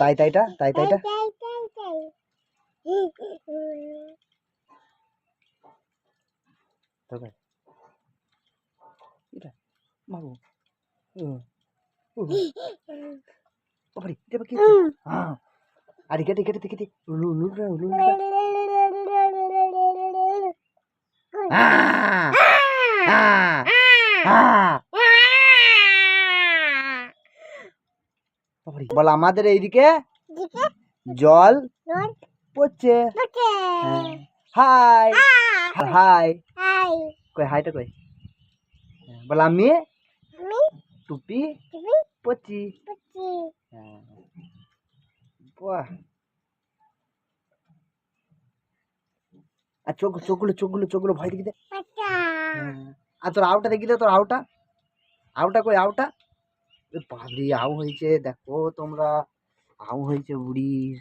তাই তাইটা তাই তাইটা তবে এটা মাগো বাবারে এটা কি হ্যাঁ আরে কেটে কেটে কেটে উলু উলু উলু বল আমাদের এইদিকে জল পড়ছে হাই হাই কই হাইটা কই বল আমি টুপি পড়ছি বাহ আর চোখগুলো ভয় দেখি দে আর তোর আউটা দেখি দে তোর আউটা কই আউটা বাবরি আউ হয়েছে দেখো তোমরা আউ হয়েছে বুড়ির